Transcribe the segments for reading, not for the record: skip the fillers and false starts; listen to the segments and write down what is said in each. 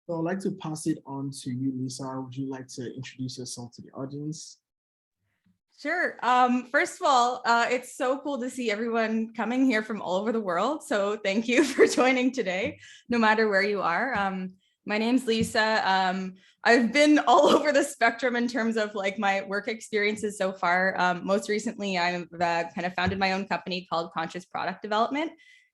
So I'd like to pass it on to you, Lisa. Would you like to introduce yourself to the audience? Sure. First of all, it's so cool to see everyone coming here from all over the world. So thank you for joining today, no matter where you are. My name's Lisa. I've been all over the spectrum in terms of like my work experiences so far. Most recently, I've kind of founded my own company called Conscious Product Development.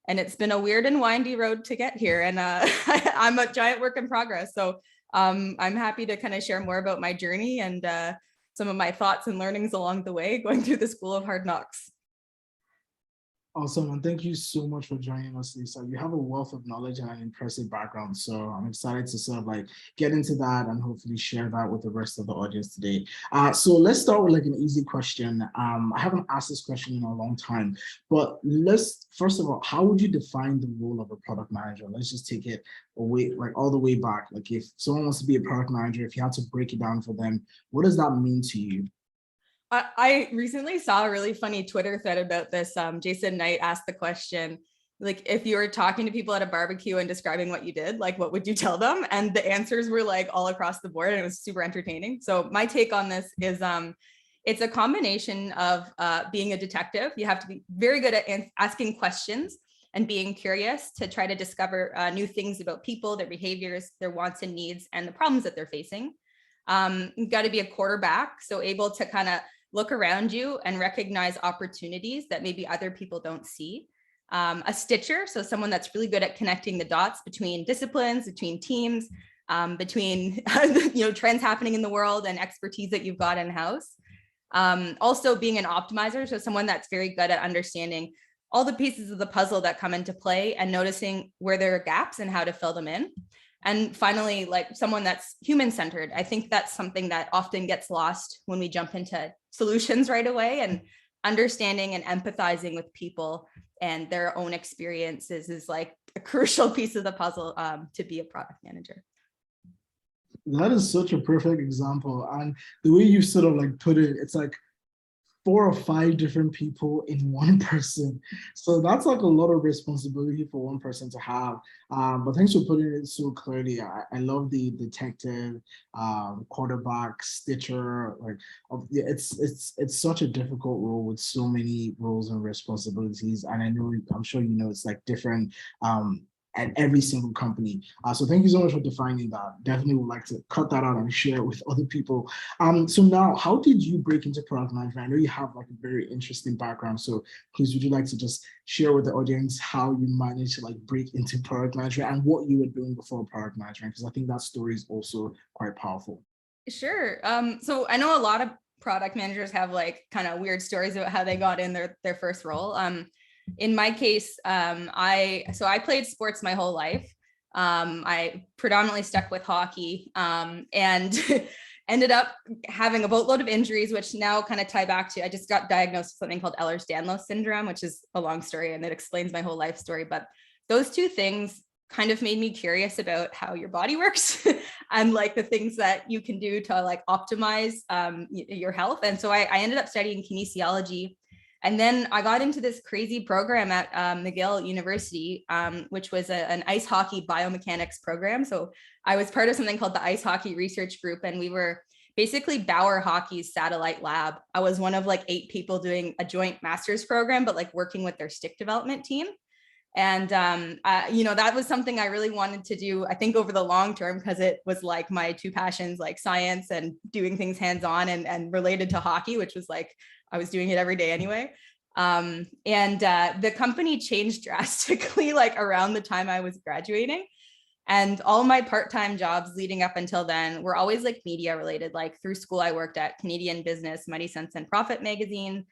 And it's been a weird and windy road to get here. And I'm a giant work in progress. So I'm happy to kind of share more about my journey and some of my thoughts and learnings along the way going through the School of Hard Knocks. Awesome, and thank you so much for joining us, Lisa. You have a wealth of knowledge and an impressive background, so I'm excited to sort of like get into that and hopefully share that with the rest of the audience today. So let's start with like an easy question. I haven't asked this question in a long time, but let's first of all, how would you define the role of a product manager? Let's just take it away, like all the way back. Like if someone wants to be a product manager, if you had to break it down for them, what does that mean to you? I recently saw a really funny Twitter thread about this. Jason Knight asked the question, like, if you were talking to people at a barbecue and describing what you did, like, what would you tell them? And the answers were like all across the board, and it was super entertaining. So my take on this is it's a combination of being a detective. You have to be very good at asking questions and being curious to try to discover new things about people, their behaviors, their wants and needs, and the problems that they're facing. You've got to be a quarterback, so able to kind of look around you and recognize opportunities that maybe other people don't see. A stitcher, so someone that's really good at connecting the dots between disciplines, between teams, between trends happening in the world and expertise that you've got in-house. Also being an optimizer, so someone that's very good at understanding all the pieces of the puzzle that come into play and noticing where there are gaps and how to fill them in. And finally, like someone that's human-centered. I think that's something that often gets lost when we jump into solutions right away, and understanding and empathizing with people and their own experiences is like a crucial piece of the puzzle to be a product manager. That is such a perfect example. And the way you sort of like put it, it's like 4 or 5 different people in one person. So that's like a lot of responsibility for one person to have. But thanks for putting it so clearly. I love the detective, quarterback, stitcher. Like, it's such a difficult role with so many roles and responsibilities. And I'm sure you know it's like different at every single company. So thank you so much for defining that. Definitely would like to cut that out and share it with other people. So now, how did you break into product management? I know you have like a very interesting background. So please, would you like to just share with the audience how you managed to like break into product management and what you were doing before product management? Because I think that story is also quite powerful. Sure. So I know a lot of product managers have like kind of weird stories about how they got in their first role. In my case, I played sports my whole life. I predominantly stuck with hockey and ended up having a boatload of injuries, which now kind of tie back to, I just got diagnosed with something called Ehlers-Danlos syndrome, which is a long story and it explains my whole life story. But those two things kind of made me curious about how your body works and like the things that you can do to like optimize your health. And so I ended up studying kinesiology. And then I got into this crazy program at McGill University, which was an ice hockey biomechanics program. So I was part of something called the Ice Hockey Research Group, and we were basically Bauer Hockey's satellite lab. I was one of like 8 people doing a joint master's program, but like working with their stick development team. And, that was something I really wanted to do, I think, over the long term, because it was like my 2 passions, like science and doing things hands-on and related to hockey, which was like, I was doing it every day anyway. The company changed drastically like around the time I was graduating. And all my part-time jobs leading up until then were always like media related. Like through school, I worked at Canadian Business, Money Sense and Profit magazine.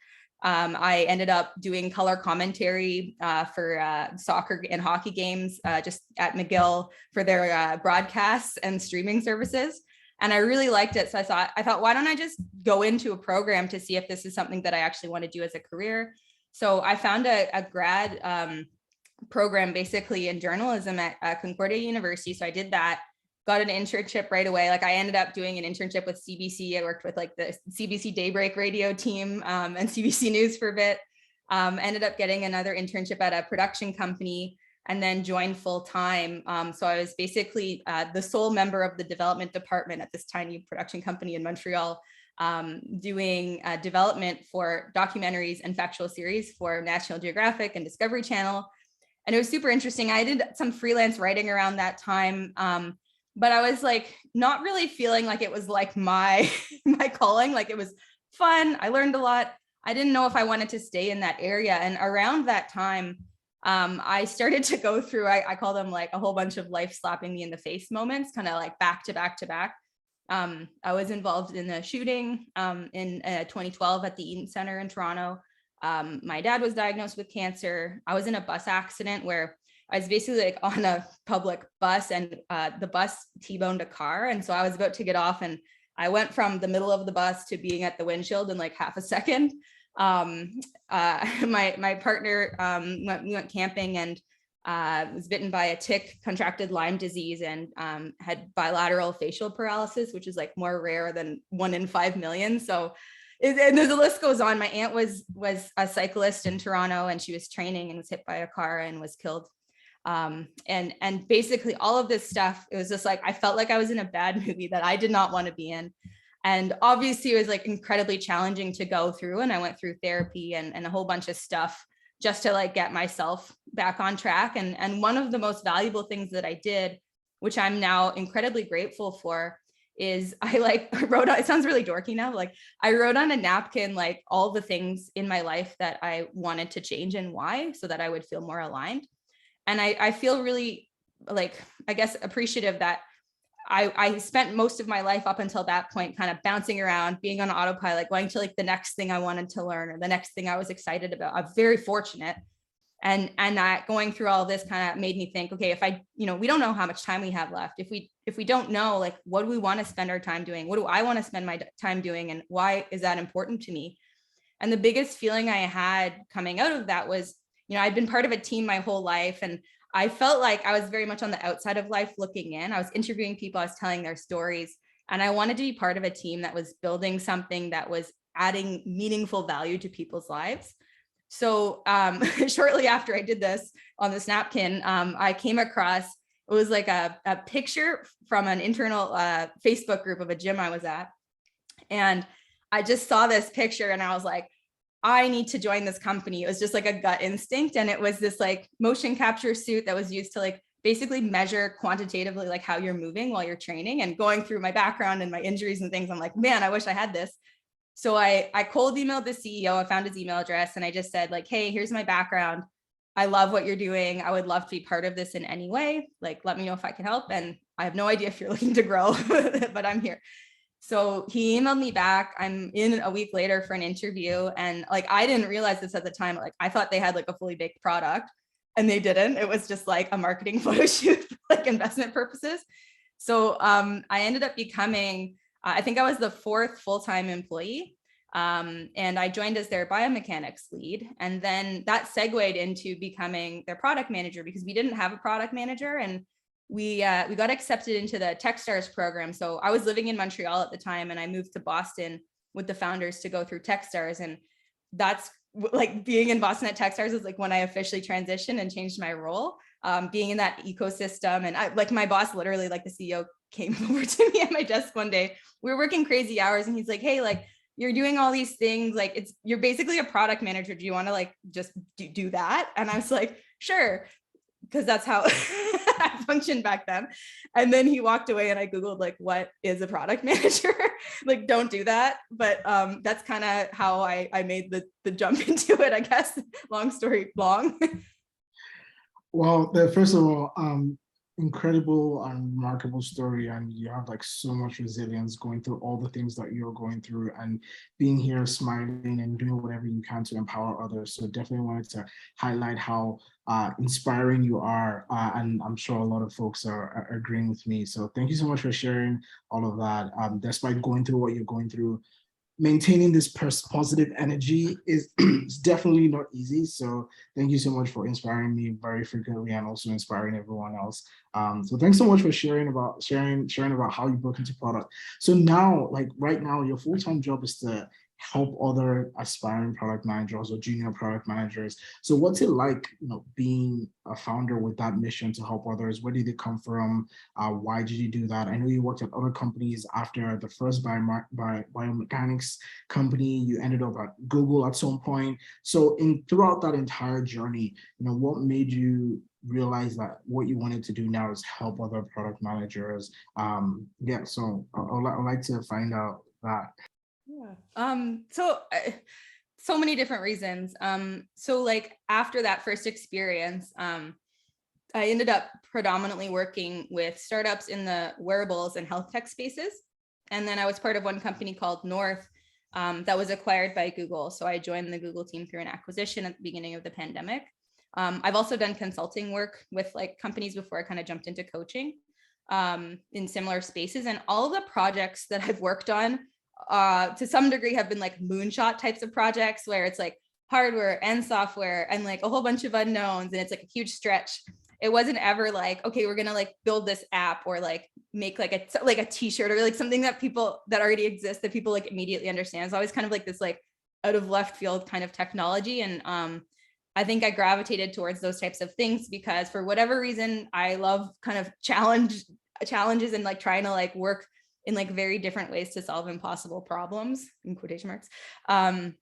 I ended up doing color commentary for soccer and hockey games just at McGill for their broadcasts and streaming services. And I really liked it. So I thought, why don't I just go into a program to see if this is something that I actually want to do as a career? So I found a grad program basically in journalism at Concordia University. So I did that, got an internship right away. Like I ended up doing an internship with CBC. I worked with like the CBC Daybreak radio team and CBC News for a bit. Ended up getting another internship at a production company. and then joined full time. So I was basically the sole member of the development department at this tiny production company in Montreal, doing development for documentaries and factual series for National Geographic and Discovery Channel. And it was super interesting. I did some freelance writing around that time, but I was like not really feeling like it was like my calling. Like it was fun. I learned a lot. I didn't know if I wanted to stay in that area. And around that time, I started to go through, I call them like a whole bunch of life slapping me in the face moments, kind of like back to back to back. I was involved in a shooting in 2012 at the Eaton Center in Toronto. My dad was diagnosed with cancer. I was in a bus accident where I was basically like on a public bus, and the bus T-boned a car. And so I was about to get off, and I went from the middle of the bus to being at the windshield in like half a second. My partner, we went camping and was bitten by a tick, contracted Lyme disease, and had bilateral facial paralysis, which is like more rare than 1 in 5 million. So, and the list goes on. My aunt was a cyclist in Toronto, and she was training and was hit by a car and was killed. And basically all of this stuff, it was just like, I felt like I was in a bad movie that I did not want to be in. And obviously it was like incredibly challenging to go through. And I went through therapy and a whole bunch of stuff just to like get myself back on track. And one of the most valuable things that I did, which I'm now incredibly grateful for, is I wrote on, it sounds really dorky now, like I wrote on a napkin, like all the things in my life that I wanted to change and why, so that I would feel more aligned. And I feel really like, I guess, appreciative that I spent most of my life up until that point kind of bouncing around, being on autopilot, going to like the next thing I wanted to learn or the next thing I was excited about. I'm very fortunate. And going through all this kind of made me think, okay, if we don't know how much time we have left. If we don't know, like, what do we want to spend our time doing? What do I want to spend my time doing? And why is that important to me? And the biggest feeling I had coming out of that was, I'd been part of a team my whole life, and I felt like I was very much on the outside of life looking in. I was interviewing people, I was telling their stories, and I wanted to be part of a team that was building something that was adding meaningful value to people's lives. So shortly after I did this on this napkin, I came across, it was like a picture from an internal Facebook group of a gym I was at. And I just saw this picture and I was like, I need to join this company. It was just like a gut instinct. And it was this like motion capture suit that was used to like basically measure quantitatively like how you're moving while you're training. And going through my background and my injuries and things, I'm like, man, I wish I had this. So I cold emailed the CEO. I found his email address and I just said like, hey, here's my background. I love what you're doing. I would love to be part of this in any way. Like, let me know if I can help. And I have no idea if you're looking to grow, but I'm here. So he emailed me back. I'm in a week later for an interview. And like, I didn't realize this at the time. Like, I thought they had like a fully baked product and they didn't. It was just like a marketing photo shoot for like investment purposes. So I ended up becoming, I think I was the 4th full-time employee. And I joined as their biomechanics lead. And then that segued into becoming their product manager because we didn't have a product manager. And we got accepted into the Techstars program. So I was living in Montreal at the time and I moved to Boston with the founders to go through Techstars. And that's like being in Boston at Techstars is like when I officially transitioned and changed my role, being in that ecosystem. And I, like my boss, literally like the CEO came over to me at my desk one day. We were working crazy hours and he's like, hey, like you're doing all these things. Like you're basically a product manager. Do you want to like just do that? And I was like, sure. Because that's how I functioned back then. And then he walked away and I Googled like, what is a product manager? Like, don't do that. But that's kind of how I made the jump into it, I guess. Long story long. Well, first of all, incredible and remarkable story, and you have like so much resilience going through all the things that you're going through and being here smiling and doing whatever you can to empower others. So definitely wanted to highlight how inspiring you are, and I'm sure a lot of folks are agreeing with me. So thank you so much for sharing all of that. Despite going through what you're going through, maintaining this positive energy is definitely not easy. So thank you so much for inspiring me very frequently and also inspiring everyone else. So thanks so much for sharing about how you broke into product. So now, like right now, your full-time job is to help other aspiring product managers or junior product managers. So what's it like, being a founder with that mission to help others? Where did it come from? Why did you do that? I know you worked at other companies after the first biomechanics company. You ended up at Google at some point. So throughout that entire journey, what made you realize that what you wanted to do now is help other product managers? So I'd like to find out that. Yeah. So many different reasons. So like after that first experience, I ended up predominantly working with startups in the wearables and health tech spaces. And then I was part of one company called North that was acquired by Google. So I joined the Google team through an acquisition at the beginning of the pandemic. I've also done consulting work with like companies before I kind of jumped into coaching in similar spaces. And all of the projects that I've worked on to some degree have been like moonshot types of projects where it's like hardware and software and like a whole bunch of unknowns, and it's like a huge stretch. It wasn't ever like, okay, we're gonna like build this app or like make like a t-shirt or like something that people that already exists that people like immediately understand. It's always kind of like this like out of left field kind of technology. And I think I gravitated towards those types of things because for whatever reason, I love kind of challenges and like trying to like work in like very different ways to solve impossible problems, in quotation marks. I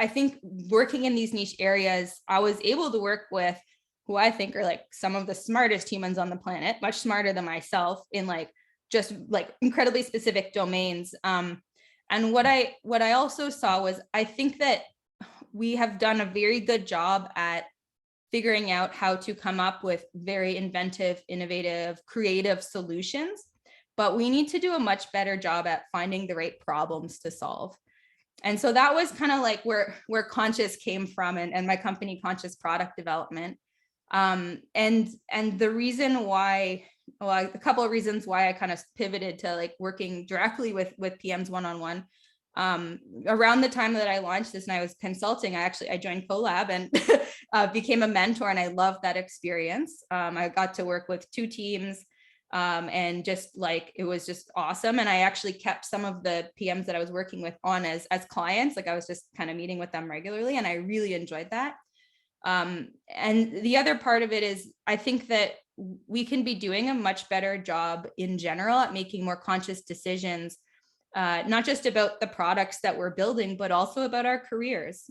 think working in these niche areas, I was able to work with who I think are like some of the smartest humans on the planet, much smarter than myself in like just like incredibly specific domains. And what I also saw was I think that we have done a very good job at figuring out how to come up with very inventive, innovative, creative solutions, but we need to do a much better job at finding the right problems to solve. And so that was kind of like where Conscious came from, and my company, Conscious Product Development. And the reason why, well, a couple of reasons why I kind of pivoted to like working directly with PMs one-on-one. Around the time that I launched this and I was consulting, I joined Collab and became a mentor, and I loved that experience. I got to work with 2 teams and just like, it was just awesome. And I actually kept some of the PMs that I was working with on as clients. Like I was just kind of meeting with them regularly, and I really enjoyed that. And the other part of it is I think that we can be doing a much better job in general at making more conscious decisions, not just about the products that we're building, but also about our careers.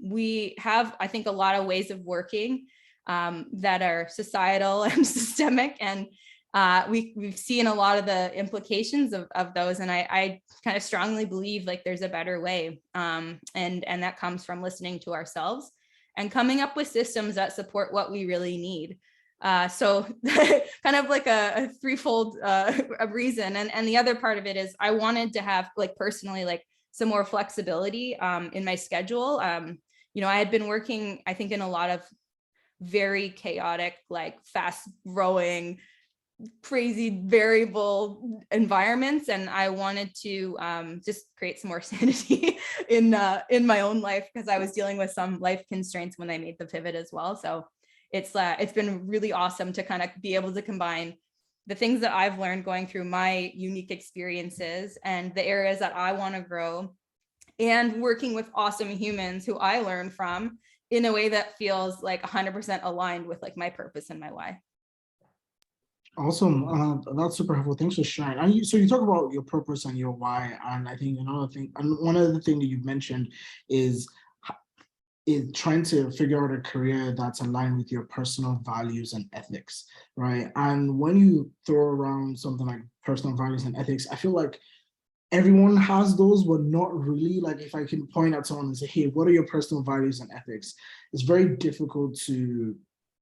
We have, I think, a lot of ways of working that are societal and systemic, and we've seen a lot of the implications of those. And I kind of strongly believe like there's a better way, and that comes from listening to ourselves and coming up with systems that support what we really need. So kind of like a threefold reason. And the other part of it is I wanted to have like personally like some more flexibility in my schedule. I had been working, I think, in a lot of very chaotic, like fast growing, crazy variable environments, and I wanted to just create some more sanity in my own life, because I was dealing with some life constraints when I made the pivot as well. So it's been really awesome to kind of be able to combine the things that I've learned going through my unique experiences and the areas that I want to grow, and working with awesome humans who I learn from in a way that feels like 100% aligned with like my purpose and my why. Awesome. That's super helpful. Thanks for sharing. And so you talk about your purpose and your why, and I think another thing, and one other thing that you've mentioned is trying to figure out a career that's aligned with your personal values and ethics, right? And when you throw around something like personal values and ethics, I feel like everyone has those, but not really. Like if I can point at someone and say, hey, what are your personal values and ethics? It's very difficult to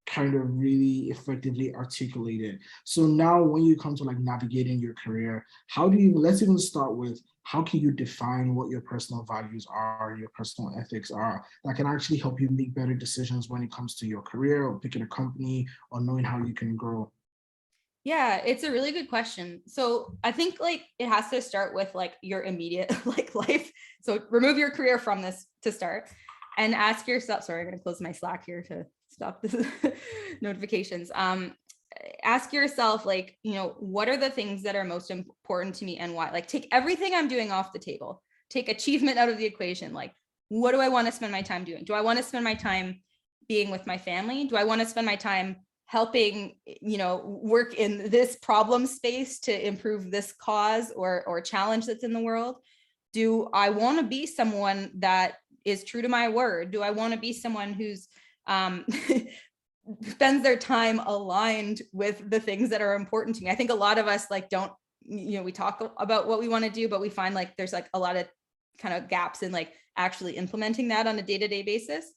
kind of really effectively articulate it. So now when you come to like navigating your career, let's even start with, how can you define what your personal values are, your personal ethics are, that can actually help you make better decisions when it comes to your career or picking a company or knowing how you can grow? Yeah, it's a really good question. So I think like it has to start with like your immediate like life. So remove your career from this to start, and ask yourself, sorry, I'm going to close my Slack here to stop the notifications. Ask yourself, like, what are the things that are most important to me and why? Like take everything I'm doing off the table. take achievement out of the equation. Like, what do I want to spend my time doing? Do I want to spend my time being with my family? Do I want to spend my time helping, work in this problem space to improve this cause or challenge that's in the world? Do I want to be someone that is true to my word? Do I want to be someone who's spends their time aligned with the things that are important to me? I think a lot of us like don't, we talk about what we want to do, but we find like there's like a lot of kind of gaps in like actually implementing that on a day-to-day basis.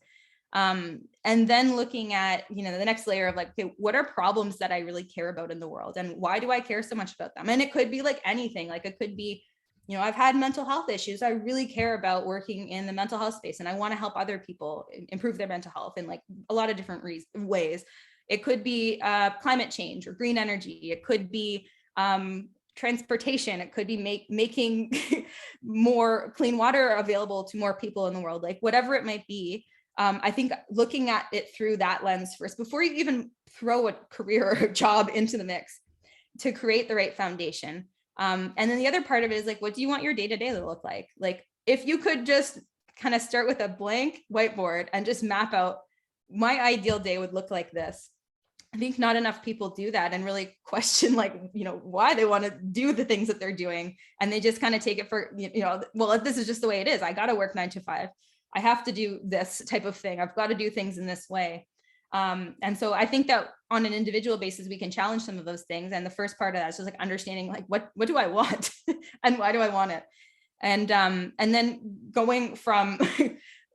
And then looking at, the next layer of like, okay, what are problems that I really care about in the world? And why do I care so much about them? And it could be like anything, like it could be, I've had mental health issues. I really care about working in the mental health space and I want to help other people improve their mental health in like a lot of different ways. It could be climate change or green energy. It could be transportation. It could be making more clean water available to more people in the world, like whatever it might be. I think looking at it through that lens first, before you even throw a career or a job into the mix, to create the right foundation. And then the other part of it is like, what do you want your day-to-day to look like? Like, if you could just kind of start with a blank whiteboard and just map out, my ideal day would look like this. I think not enough people do that and really question like, why they want to do the things that they're doing. And they just kind of take it for, well, this is just the way it is. I got to work 9 to 5. I have to do this type of thing. I've got to do things in this way. And so I think that on an individual basis, we can challenge some of those things. And the first part of that is just like understanding like, what do I want and why do I want it? And then going from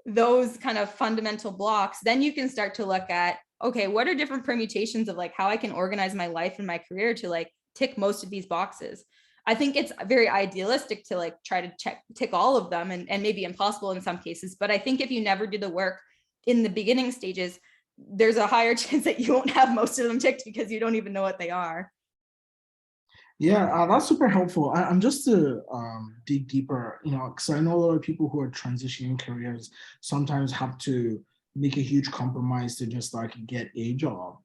those kind of fundamental blocks, then you can start to look at, okay, what are different permutations of like how I can organize my life and my career to like tick most of these boxes. I think it's very idealistic to like try to tick all of them and maybe impossible in some cases. But I think if you never do the work in the beginning stages, there's a higher chance that you won't have most of them ticked because you don't even know what they are. Yeah, that's super helpful. I'm just to dig deeper, because I know a lot of people who are transitioning careers sometimes have to make a huge compromise to just like get a job,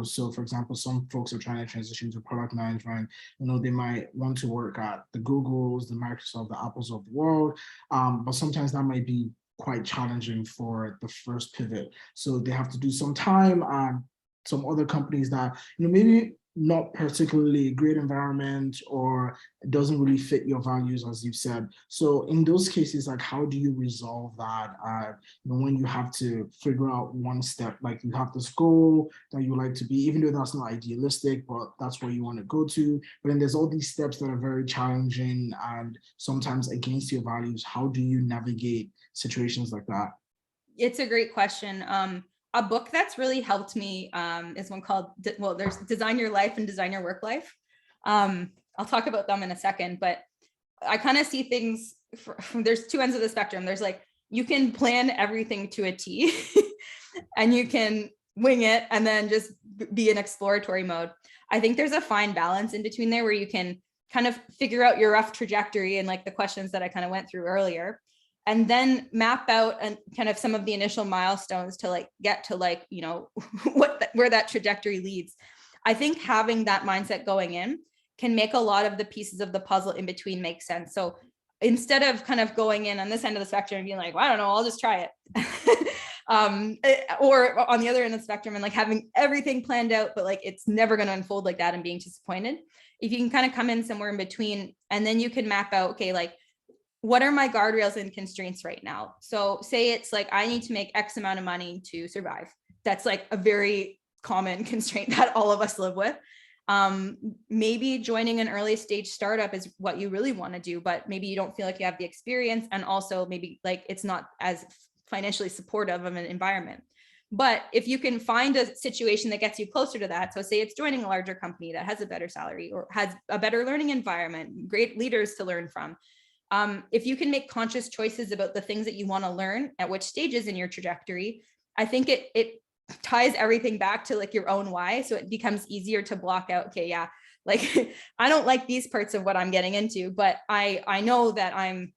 So for example, some folks are trying to transition to product management, they might want to work at the Googles, the Microsoft, the Apples of the world, but sometimes that might be quite challenging for the first pivot. So they have to do some time and some other companies that, maybe not particularly a great environment or it doesn't really fit your values, as you've said. So in those cases, like how do you resolve that? When you have to figure out one step, like you have this goal that you like to be, even though that's not idealistic, but that's where you want to go to. But then there's all these steps that are very challenging and sometimes against your values. How do you navigate situations like that? It's a great question. A book that's really helped me is one called, there's Design Your Life and Design Your Work Life. I'll talk about them in a second, but I kind of see things from there's two ends of the spectrum. There's like, you can plan everything to a T and you can wing it and then just be in exploratory mode. I think there's a fine balance in between there where you can kind of figure out your rough trajectory and like the questions that I kind of went through earlier, and then map out and kind of some of the initial milestones to like get to like, where that trajectory leads. I think having that mindset going in can make a lot of the pieces of the puzzle in between make sense. So instead of kind of going in on this end of the spectrum and being like, well, I don't know, I'll just try it. Or on the other end of the spectrum and like having everything planned out, but like it's never going to unfold like that and being disappointed. If you can kind of come in somewhere in between, and then you can map out, okay, like what are my guardrails and constraints right now? So say it's like, I need to make X amount of money to survive. That's like a very common constraint that all of us live with. Maybe joining an early stage startup is what you really want to do, but maybe you don't feel like you have the experience. And also maybe like it's not as financially supportive of an environment. But if you can find a situation that gets you closer to that, so say it's joining a larger company that has a better salary or has a better learning environment, great leaders to learn from. If you can make conscious choices about the things that you want to learn at which stages in your trajectory, I think it ties everything back to like your own why. So it becomes easier to block out, okay, yeah, like I don't like these parts of what I'm getting into, but I know that I'm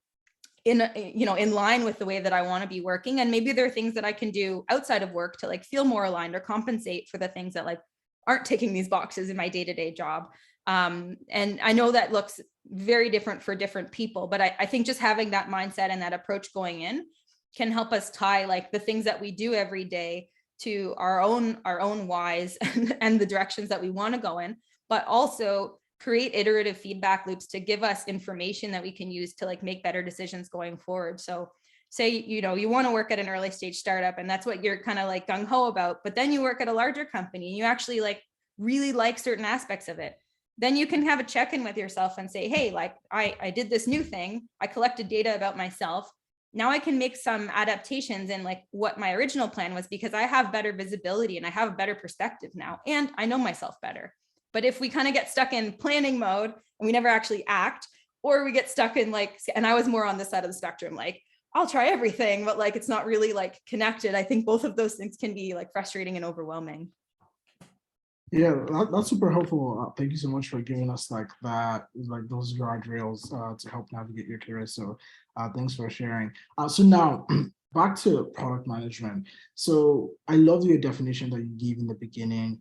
in line with the way that I want to be working. And maybe there are things that I can do outside of work to like feel more aligned or compensate for the things that like aren't ticking these boxes in my day-to-day job. And I know that looks very different for different people. But I think just having that mindset and that approach going in can help us tie like the things that we do every day to our own whys and the directions that we want to go in, but also create iterative feedback loops to give us information that we can use to like make better decisions going forward. So say, you know, you want to work at an early stage startup and that's what you're kind of like gung-ho about, but then you work at a larger company and you actually like really like certain aspects of it. Then you can have a check-in with yourself and say, hey, like I did this new thing. I collected data about myself. Now I can make some adaptations in like what my original plan was, because I have better visibility and I have a better perspective now, and I know myself better. But if we kind of get stuck in planning mode and we never actually act, or we get stuck in like, and I was more on this side of the spectrum, like I'll try everything, but like it's not really like connected. I think both of those things can be like frustrating and overwhelming. Yeah, that's super helpful. Thank you so much for giving us like that, like those guardrails to help navigate your career. So thanks for sharing. So now back to product management. So I love your definition that you gave in the beginning.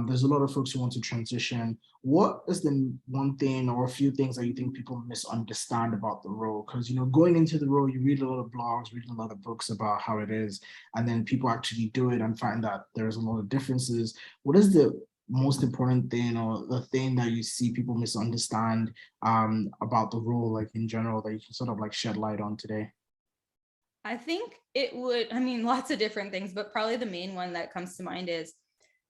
There's a lot of folks who want to transition. What is the one thing or a few things that you think people misunderstand about the role? Because, you know, going into the role, you read a lot of blogs, read a lot of books about how it is, and then people actually do it and find that there's a lot of differences. What is the most important thing or the thing that you see people misunderstand about the role, like in general, that you can sort of like shed light on today? I think it would, I mean, lots of different things, but probably the main one that comes to mind is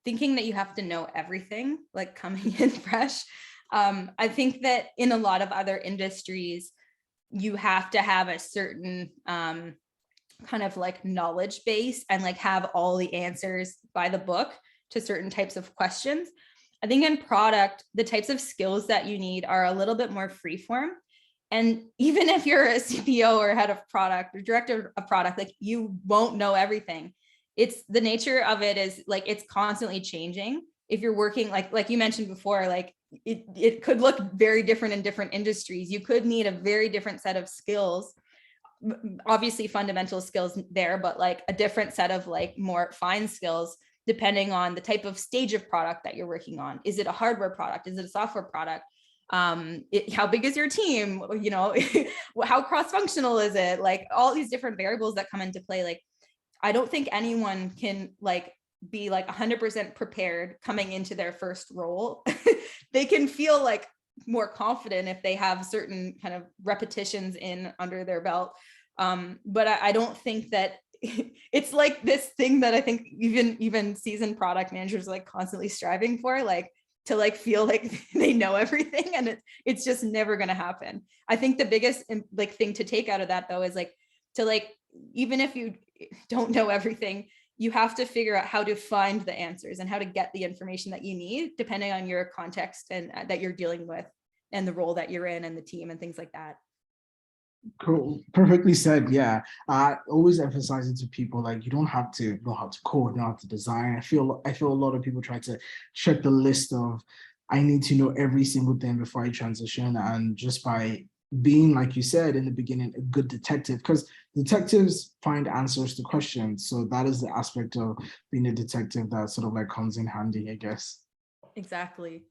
thinking that you have to know everything, like coming in fresh. I think that in a lot of other industries, you have to have a certain kind of like knowledge base and like have all the answers by the book to certain types of questions. I think in product, the types of skills that you need are a little bit more freeform. And even if you're a CPO or head of product or director of product, like you won't know everything. It's the nature of it is like it's constantly changing. If you're working like you mentioned before, like it could look very different in different industries. You could need a very different set of skills, obviously fundamental skills there, but like a different set of like more fine skills depending on the type of stage of product that you're working on. Is it a hardware product? Is it a software product? How big is your team? You know, how cross-functional is it? Like all these different variables that come into play. Like, I don't think anyone can like be like 100% prepared coming into their first role. They can feel like more confident if they have certain kind of repetitions in under their belt. But I don't think that it's like this thing that I think even seasoned product managers like constantly striving for, like to like feel like they know everything, and it's just never going to happen. I think the biggest like thing to take out of that though is like to like, even if you don't know everything, you have to figure out how to find the answers and how to get the information that you need depending on your context and that you're dealing with and the role that you're in and the team and things like that. Cool. Perfectly said. Yeah. I always emphasize it to people like you don't have to know how to code, know how to design. I feel a lot of people try to check the list of I need to know every single thing before I transition. And just by being, like you said in the beginning, a good detective, because detectives find answers to questions. So that is the aspect of being a detective that sort of like comes in handy, I guess. Exactly.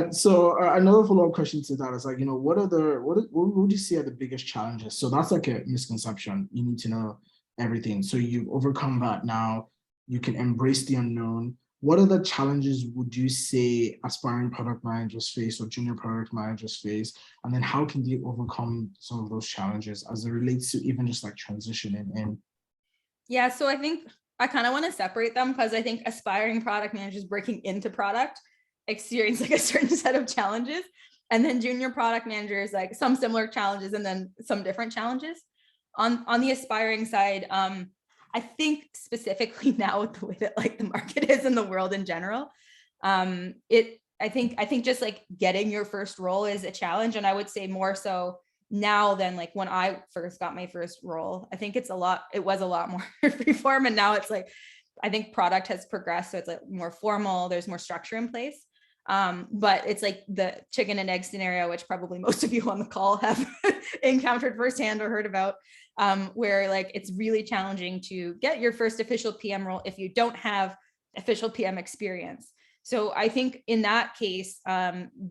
So another follow-up question to that is like, you know, what would you see are the biggest challenges? So that's like a misconception. You need to know everything. So you've overcome that now. You can embrace the unknown. What other challenges would you say aspiring product managers face or junior product managers face? And then how can they overcome some of those challenges as it relates to even just like transitioning in? Yeah, so I think I kind of want to separate them because I think aspiring product managers breaking into product experience like a certain set of challenges, and then junior product managers like some similar challenges and then some different challenges. On the aspiring side, I think specifically now with the way that like the market is in the world in general, I think just like getting your first role is a challenge, and I would say more so now than like when I first got my first role. I think it was a lot more freeform, and now it's like, I think product has progressed. So it's like more formal, there's more structure in place. But it's like the chicken and egg scenario, which probably most of you on the call have encountered firsthand or heard about, where like it's really challenging to get your first official PM role if you don't have official PM experience. So I think in that case,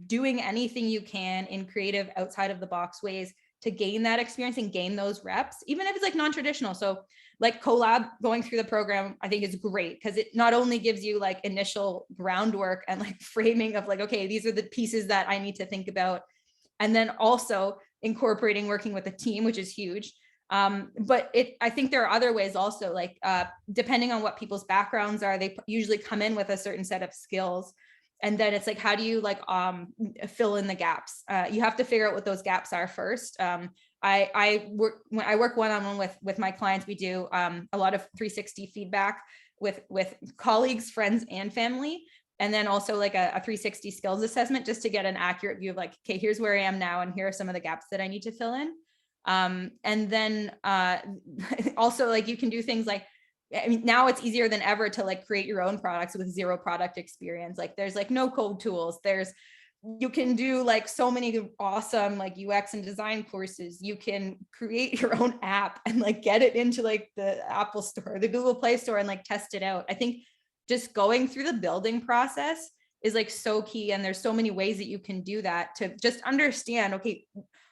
doing anything you can in creative outside of the box ways to gain that experience and gain those reps, even if it's like non-traditional. So like collab, going through the program, I think is great because it not only gives you like initial groundwork and like framing of like, okay, these are the pieces that I need to think about. And then also incorporating working with a team, which is huge. But I think there are other ways also, like depending on what people's backgrounds are, they usually come in with a certain set of skills. And then it's like, how do you like fill in the gaps? You have to figure out what those gaps are first. I work one-on-one with my clients. We do a lot of 360 feedback with colleagues, friends, and family. And then also like a 360 skills assessment just to get an accurate view of like, okay, here's where I am now, and here are some of the gaps that I need to fill in. And then also like you can do things like, I mean, now it's easier than ever to like create your own products with zero product experience. Like there's like no code tools. You can do like so many awesome like UX and design courses. You can create your own app and like get it into like the Apple Store, the Google Play Store, and like test it out. I think just going through the building process is like so key. And there's so many ways that you can do that to just understand, okay,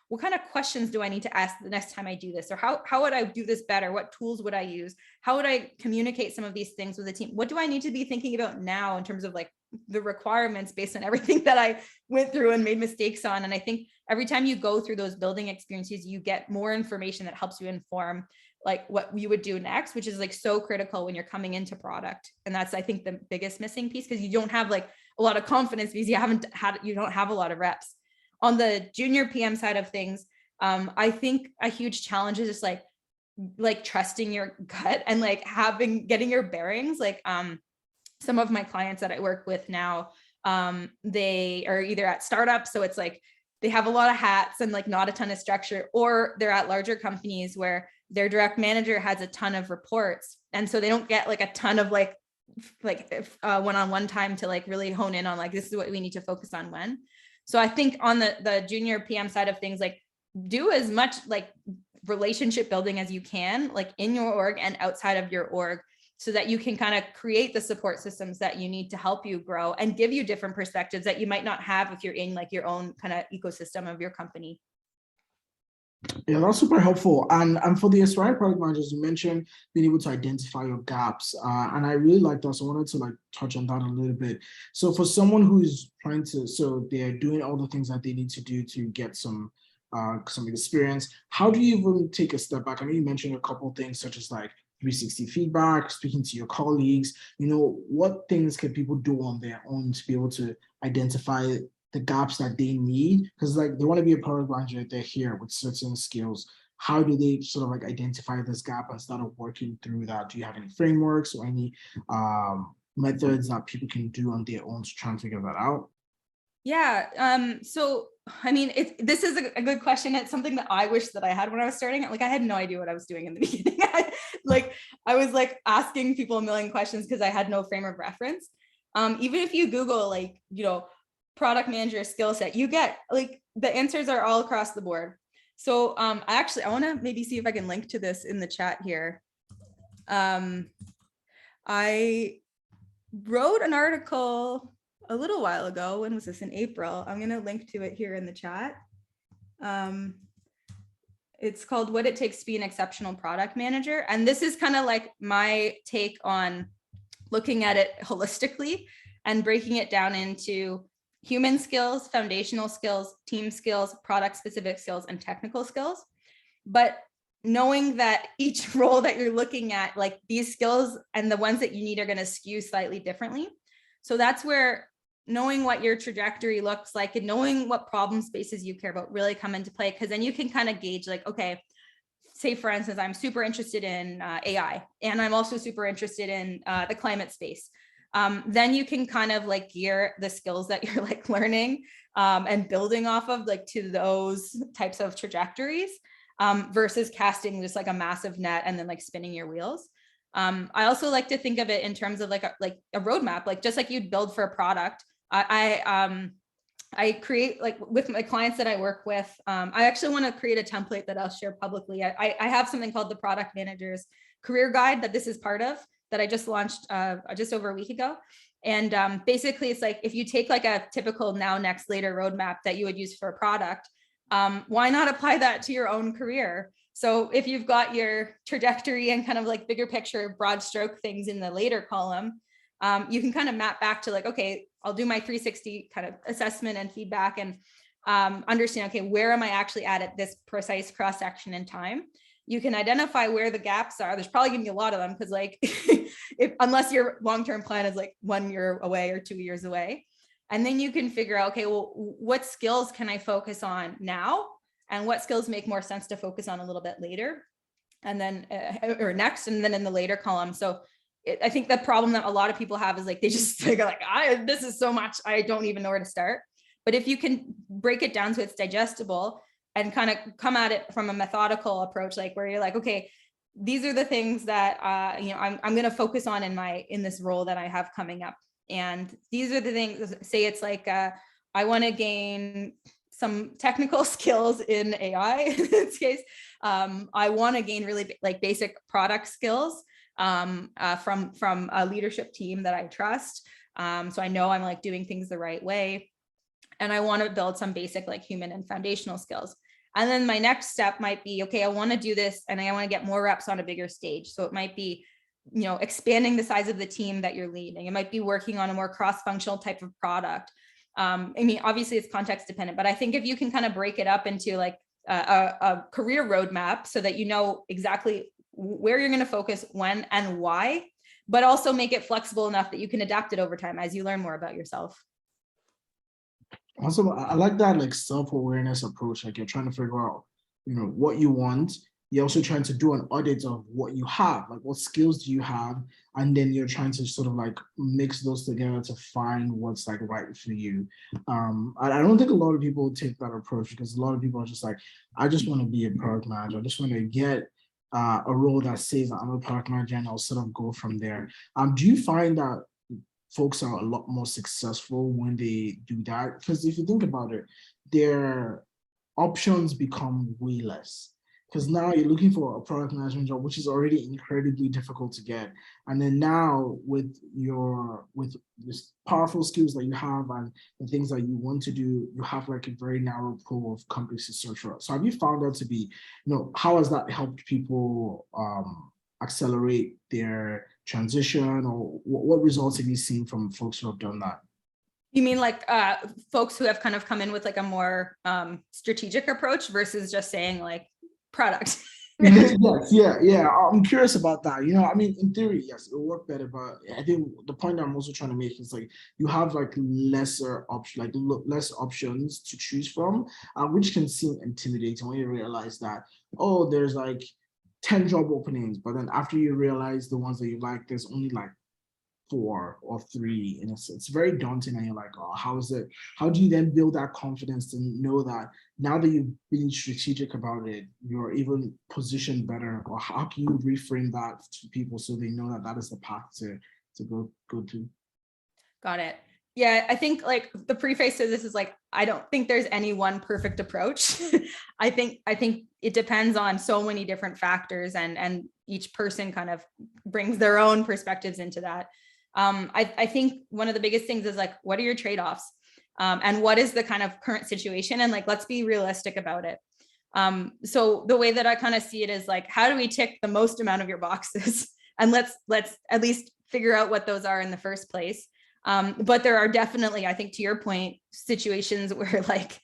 what kind of questions do I need to ask the next time I do this? Or how would I do this better? What tools would I use? How would I communicate some of these things with the team? What do I need to be thinking about now in terms of like the requirements based on everything that I went through and made mistakes on? And I think every time you go through those building experiences, you get more information that helps you inform like what you would do next, which is like so critical when you're coming into product. And that's, I think, the biggest missing piece, because you don't have like a lot of confidence because you don't have a lot of reps. On the junior PM side of things, I think a huge challenge is just like trusting your gut and like getting your bearings. Like some of my clients that I work with now, they are either at startups, so it's like they have a lot of hats and like not a ton of structure, or they're at larger companies where their direct manager has a ton of reports, and so they don't get like a ton of like one-on-one time to like really hone in on like, this is what we need to focus on when. So I think on the junior PM side of things, like do as much like relationship building as you can, like in your org and outside of your org, so that you can kind of create the support systems that you need to help you grow and give you different perspectives that you might not have if you're in like your own kind of ecosystem of your company. Yeah, that's super helpful. And for the aspiring product managers, you mentioned being able to identify your gaps. And I really like that. So I wanted to like touch on that a little bit. So for someone who is trying to, so they're doing all the things that they need to do to get some experience, how do you even take a step back? I know you mentioned a couple of things such as like 360 feedback, speaking to your colleagues. What things can people do on their own to be able to identify the gaps that they need? Because like they want to be a product manager, they're here with certain skills. How do they sort of like identify this gap and start working through that? Do you have any frameworks or any methods that people can do on their own to try and figure that out? Yeah. So, I mean, this is a good question. It's something that I wish that I had when I was starting. Like, I had no idea what I was doing in the beginning. I was like asking people a million questions because I had no frame of reference. Even if you Google like, product manager skill set, you get like the answers are all across the board. So I want to maybe see if I can link to this in the chat here. I wrote an article a little while ago. When was this? In April. I'm going to link to it here in the chat. It's called What It Takes to Be an Exceptional Product Manager. And this is kind of like my take on looking at it holistically and breaking it down into human skills, foundational skills, team skills, product specific skills, and technical skills. But knowing that each role that you're looking at, like these skills and the ones that you need are going to skew slightly differently. So that's where knowing what your trajectory looks like and knowing what problem spaces you care about really come into play, because then you can kind of gauge like, okay, say for instance, I'm super interested in AI, and I'm also super interested in the climate space. Then you can kind of like gear the skills that you're like learning and building off of like to those types of trajectories versus casting just like a massive net and then like spinning your wheels. I also like to think of it in terms of like a roadmap, like just like you'd build for a product. I create like with my clients that I work with, I actually want to create a template that I'll share publicly. I have something called the Product Manager's Career Guide that this is part of, that I just launched just over a week ago. And basically, it's like if you take like a typical now, next, later roadmap that you would use for a product, why not apply that to your own career? So if you've got your trajectory and kind of like bigger picture, broad stroke things in the later column, you can kind of map back to like, okay, I'll do my 360 kind of assessment and feedback and understand, okay, where am I actually at this precise cross section in time? You can identify where the gaps are. There's probably gonna be a lot of them because like, unless your long-term plan is like 1 year away or 2 years away. And then you can figure out, okay, well, what skills can I focus on now? And what skills make more sense to focus on a little bit later? And then, or next, and then in the later column. So I think the problem that a lot of people have is like, they just figure like, this is so much, I don't even know where to start. But if you can break it down so it's digestible and kind of come at it from a methodical approach, like where you're like, okay, these are the things that I'm going to focus on in this role that I have coming up. And these are the things, say it's like, I want to gain some technical skills in AI in this case. I want to gain really like basic product skills from a leadership team that I trust. So I know I'm like doing things the right way. And I want to build some basic like human and foundational skills. And then my next step might be, okay, I want to do this and I want to get more reps on a bigger stage. So it might be, expanding the size of the team that you're leading. It might be working on a more cross-functional type of product. I mean, obviously it's context dependent, but I think if you can kind of break it up into like a career roadmap so that you know exactly where you're going to focus, when and why, but also make it flexible enough that you can adapt it over time as you learn more about yourself. Also, I like that like self-awareness approach. Like you're trying to figure out, what you want. You're also trying to do an audit of what you have, like what skills do you have, and then you're trying to sort of like mix those together to find what's like right for you. I don't think a lot of people take that approach because a lot of people are just like, I just want to be a product manager. I just want to get a role that says that I'm a product manager, and I'll sort of go from there. Do you find that folks are a lot more successful when they do that? Because if you think about it, their options become way less. Because now you're looking for a product management job, which is already incredibly difficult to get. And then now with this powerful skills that you have and the things that you want to do, you have like a very narrow pool of companies to search for. So have you found that to be, how has that helped people accelerate their transition, or what results have you seen from folks who have done that? You mean like folks who have kind of come in with like a more strategic approach versus just saying like product? Yes, yeah. I'm curious about that. I mean, in theory, yes, it'll work better, but I think the point I'm also trying to make is like you have like lesser option, like less options to choose from, which can seem intimidating when you realize that, oh, there's like 10 job openings, but then after you realize the ones that you like, there's only like 4 or 3, and it's very daunting, and you're like, oh, how do you then build that confidence to know that now that you've been strategic about it, you're even positioned better? Or how can you reframe that to people so they know that that is the path to go to? Got it. Yeah, I think like the preface to this is like, I don't think there's any one perfect approach. I think it depends on so many different factors, and each person kind of brings their own perspectives into that. I think one of the biggest things is like, what are your trade-offs? And what is the kind of current situation? And like, let's be realistic about it. So the way that I kind of see it is like, how do we tick the most amount of your boxes? And let's at least figure out what those are in the first place. But there are definitely, I think to your point, situations where like,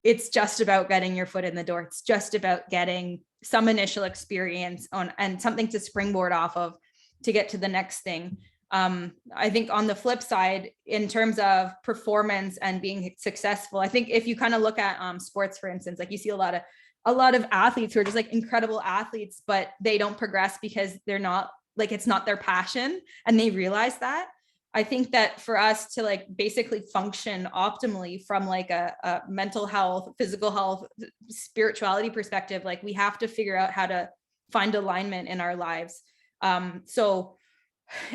it's just about getting your foot in the door. It's just about getting some initial experience on and something to springboard off of to get to the next thing. I think on the flip side, in terms of performance and being successful, I think if you kind of look at sports, for instance, like you see a lot of athletes who are just like incredible athletes, but they don't progress because they're not like, it's not their passion, and they realize that. I think that for us to like basically function optimally from like a mental health, physical health, spirituality perspective, like we have to figure out how to find alignment in our lives. So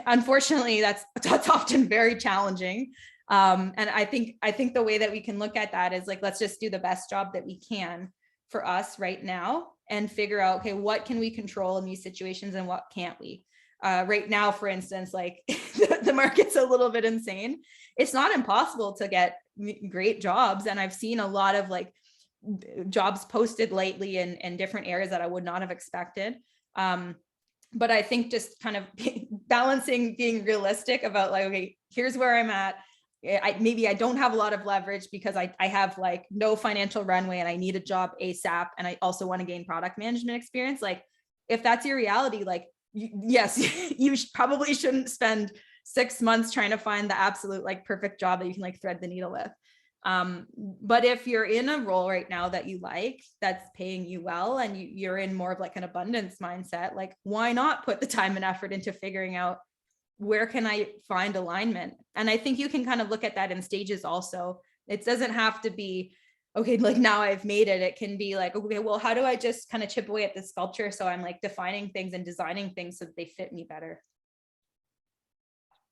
unfortunately, that's often very challenging. And I think the way that we can look at that is like, let's just do the best job that we can for us right now and figure out, okay, what can we control in these situations and what can't we? Right now, for instance, like the market's a little bit insane. It's not impossible to get great jobs. And I've seen a lot of like jobs posted lately in different areas that I would not have expected. But I think just kind of balancing being realistic about like, okay, here's where I'm at. Maybe I don't have a lot of leverage because I have like no financial runway and I need a job ASAP. And I also want to gain product management experience. Like if that's your reality, like, yes, you probably shouldn't spend 6 months trying to find the absolute like perfect job that you can like thread the needle with. But if you're in a role right now that you like, that's paying you well, and you're in more of like an abundance mindset, like why not put the time and effort into figuring out where can I find alignment? And I think you can kind of look at that in stages also. It doesn't have to be, okay, like now I've made it. It can be like, okay, well, how do I just kind of chip away at the sculpture? So I'm like defining things and designing things so that they fit me better.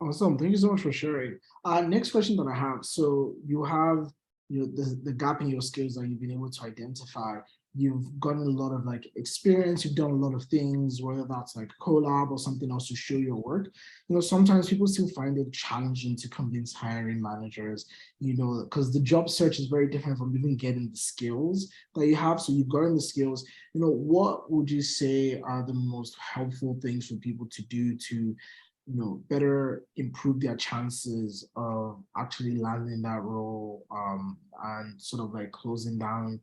Awesome. Thank you so much for sharing. Next question that I have. So you have, the gap in your skills that you've been able to identify. You've gotten a lot of like experience. You've done a lot of things, whether that's like collab or something else to show your work. Sometimes people still find it challenging to convince hiring managers, because the job search is very different from even getting the skills that you have. So you've gotten the skills. What would you say are the most helpful things for people to do to better improve their chances of actually landing that role, and sort of like closing down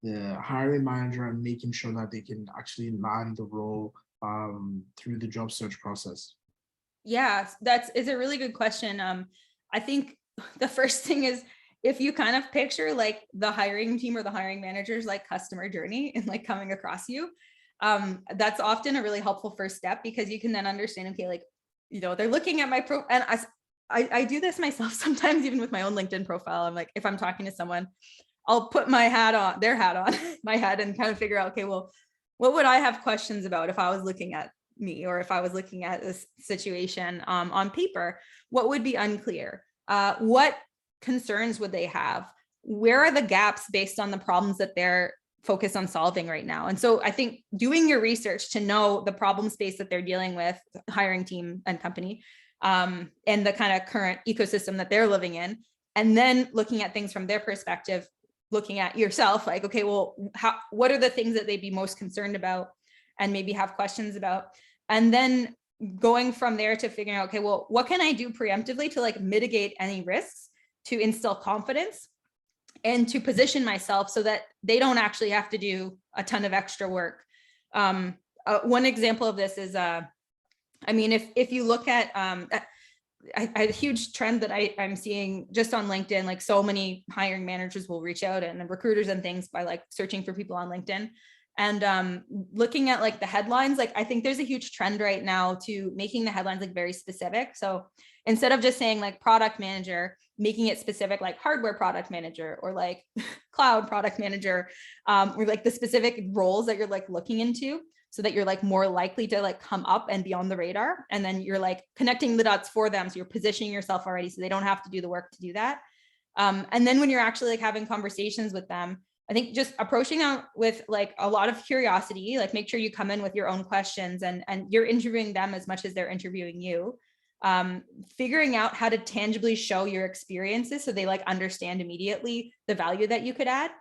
the hiring manager and making sure that they can actually land the role through the job search process? Yeah, is a really good question. I think the first thing is, if you kind of picture like the hiring team or the hiring manager's like customer journey and like coming across you, that's often a really helpful first step, because you can then understand, okay, like, they're looking at my pro, and I do this myself sometimes, even with my own LinkedIn profile. I'm like, if I'm talking to someone, I'll put my hat on, their hat on my head, and kind of figure out, okay, well, what would I have questions about if I was looking at me, or if I was looking at this situation on paper? What would be unclear? What concerns would they have? Where are the gaps based on the problems that they're focused on solving right now? And so I think doing your research to know the problem space that they're dealing with, hiring team and company, and the kind of current ecosystem that they're living in, and then looking at things from their perspective, looking at yourself, like, okay, well, what are the things that they'd be most concerned about and maybe have questions about? And then going from there to figuring out, okay, well, what can I do preemptively to like mitigate any risks, to instill confidence, and to position myself so that they don't actually have to do a ton of extra work. One example of this is, if you look at a huge trend that I'm seeing just on LinkedIn, like so many hiring managers will reach out, and recruiters and things, by like searching for people on LinkedIn. And looking at like the headlines, like I think there's a huge trend right now to making the headlines like very specific. So instead of just saying like product manager, making it specific, like hardware product manager, or like cloud product manager, or like the specific roles that you're like looking into, so that you're like more likely to like come up and be on the radar. And then you're like connecting the dots for them. So you're positioning yourself already, so they don't have to do the work to do that. And then when you're actually like having conversations with them, I think just approaching them with like a lot of curiosity, like make sure you come in with your own questions, and you're interviewing them as much as they're interviewing you. Figuring out how to tangibly show your experiences so they like understand immediately the value that you could add.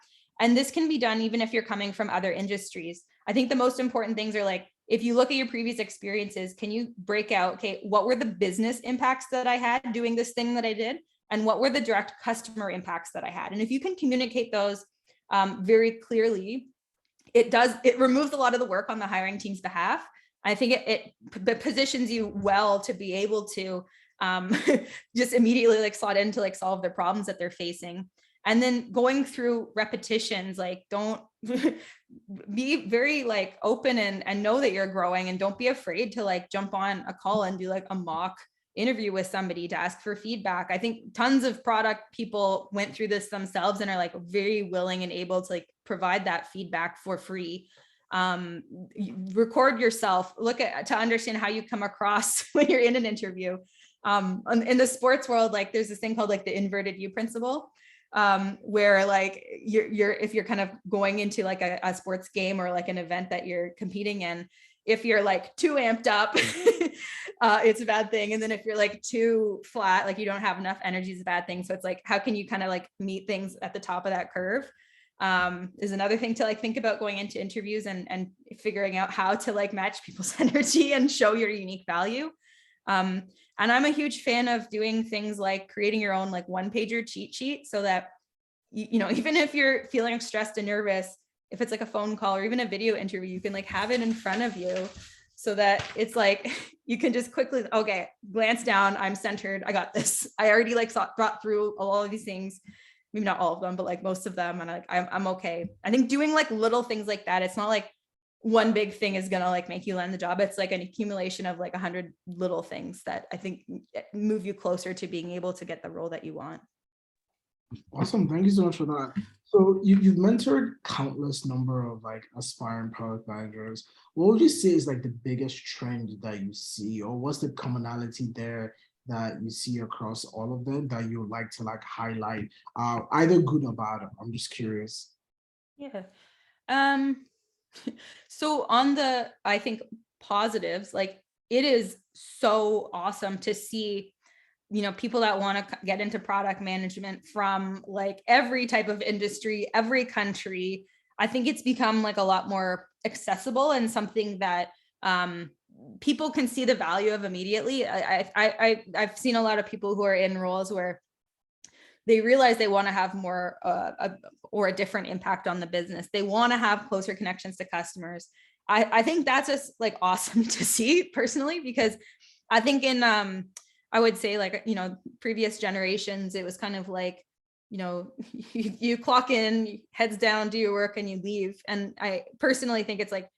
And this can be done even if you're coming from other industries. I think the most important things are like, if you look at your previous experiences, can you break out, okay, what were the business impacts that I had doing this thing that I did? And what were the direct customer impacts that I had? And if you can communicate those very clearly, it removes a lot of the work on the hiring team's behalf. I think it positions you well to be able to just immediately like slot in to like solve the problems that they're facing. And then going through repetitions, like don't be very like open and know that you're growing, and don't be afraid to like jump on a call and do like a mock interview with somebody to ask for feedback. I think tons of product people went through this themselves and are like very willing and able to like provide that feedback for free. Record yourself, to understand how you come across when you're in an interview. In the sports world, like there's this thing called like the inverted U principle, where like if you're kind of going into like a sports game or like an event that you're competing in, if you're like too amped up, it's a bad thing. And then if you're like too flat, like you don't have enough energy, is a bad thing. So it's like, how can you kind of like meet things at the top of that curve? Is another thing to like think about going into interviews, and figuring out how to like match people's energy and show your unique value. And I'm a huge fan of doing things like creating your own like one-pager cheat sheet, so that you know, even if you're feeling stressed and nervous, if it's like a phone call or even a video interview, you can like have it in front of you, so that it's like you can just quickly, okay, glance down, I'm centered, I got this. I already like thought through all of these things, maybe not all of them, but like most of them, and I'm okay. I think doing like little things like that, it's not like one big thing is gonna like make you land the job. It's like an accumulation of like 100 little things that I think move you closer to being able to get the role that you want. Awesome. Thank you so much for that. So you've mentored countless number of like aspiring product managers. What would you say is like the biggest trend that you see, or what's the commonality there that you see across all of them that you would like to like highlight, either good or bad? I'm just curious. Yeah. Um, so on the, I think, positives, like it is so awesome to see, you know, people that want to get into product management from like every type of industry, every country. I think it's become like a lot more accessible, and something that people can see the value of immediately. I've seen a lot of people who are in roles where they realize they want to have more or a different impact on the business. They want to have closer connections to customers. I think that's just like awesome to see personally, because I think in I would say like, you know, previous generations, it was kind of like, you know, you clock in, heads down, do your work, and you leave. And I personally think it's like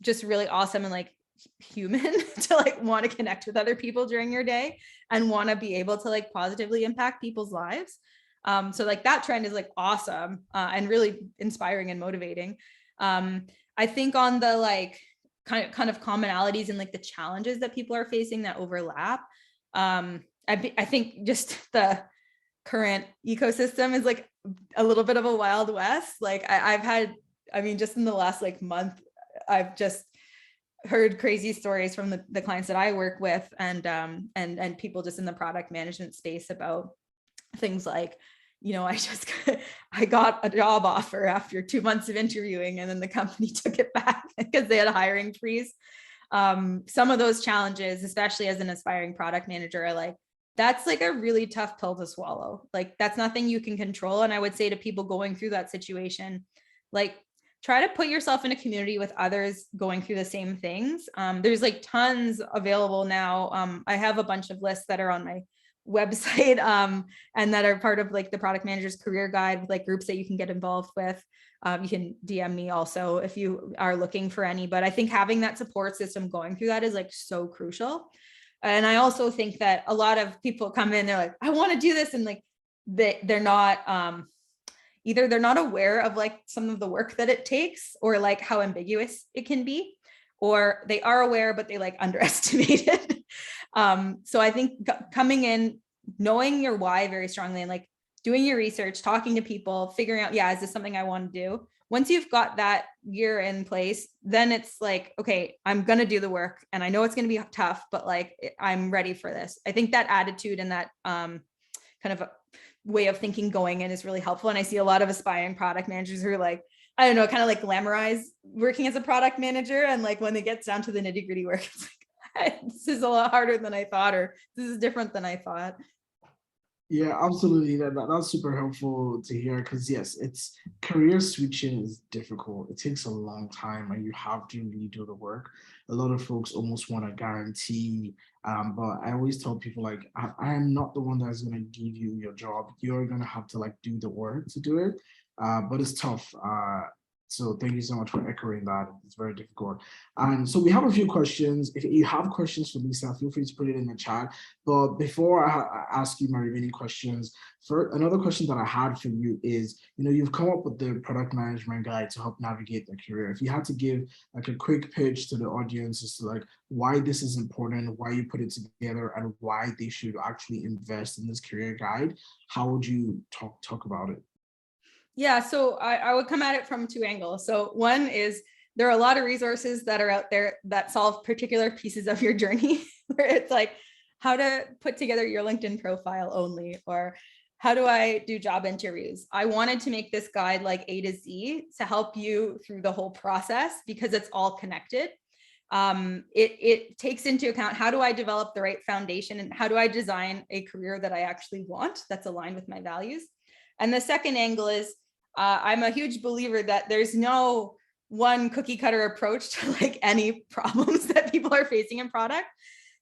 just really awesome and like human to like want to connect with other people during your day and want to be able to like positively impact people's lives. So like that trend is like awesome and really inspiring and motivating. I think on the like kind of commonalities and like the challenges that people are facing that overlap, I think just the current ecosystem is like a little bit of a wild west. Like I've had, I mean, just in the last like month, I've just heard crazy stories from the clients that I work with, and people just in the product management space about things like, you know, I got a job offer after 2 months of interviewing, and then the company took it back because they had a hiring freeze. Some of those challenges, especially as an aspiring product manager, are like, that's like a really tough pill to swallow. Like that's nothing you can control. And I would say to people going through that situation, like try to put yourself in a community with others going through the same things. There's like tons available now. I have a bunch of lists that are on my website and that are part of like the product manager's career guide, with like groups that you can get involved with. You can DM me also if you are looking for any, but I think having that support system going through that is like so crucial. And I also think that a lot of people come in, they're like, I want to do this. And like, they're not, either they're not aware of like some of the work that it takes, or like how ambiguous it can be, or they are aware, but they like underestimate it. So I think coming in, knowing your why very strongly, and like doing your research, talking to people, figuring out, yeah, is this something I want to do? Once you've got that gear in place, then it's like, okay, I'm going to do the work, and I know it's going to be tough, but like, I'm ready for this. I think that attitude and that kind of a way of thinking going in is really helpful. And I see a lot of aspiring product managers who are like, I don't know, kind of like glamorize working as a product manager. And like, when it gets down to the nitty gritty work, it's like, this is a lot harder than I thought, or this is different than I thought. Yeah, absolutely. That's super helpful to hear, because yes, it's career switching is difficult. It takes a long time, and you have to really do the work. A lot of folks almost want a guarantee, but I always tell people like, I am not the one that's gonna give you your job. You're gonna have to like do the work to do it. But it's tough. So thank you so much for echoing that. It's very difficult. And so we have a few questions. If you have questions for Lisa, feel free to put it in the chat. But before I ask you my remaining questions, for another question that I had for you is, you know, you've come up with the product management guide to help navigate their career. If you had to give like a quick pitch to the audience as to like why this is important, why you put it together, and why they should actually invest in this career guide, how would you talk about it? Yeah, so I would come at it from two angles. So one is there are a lot of resources that are out there that solve particular pieces of your journey, where it's like how to put together your LinkedIn profile only, or how do I do job interviews? I wanted to make this guide like A to Z to help you through the whole process, because it's all connected. It takes into account, how do I develop the right foundation, and how do I design a career that I actually want, that's aligned with my values. And the second angle is, I'm a huge believer that there's no one cookie cutter approach to like any problems that people are facing in product.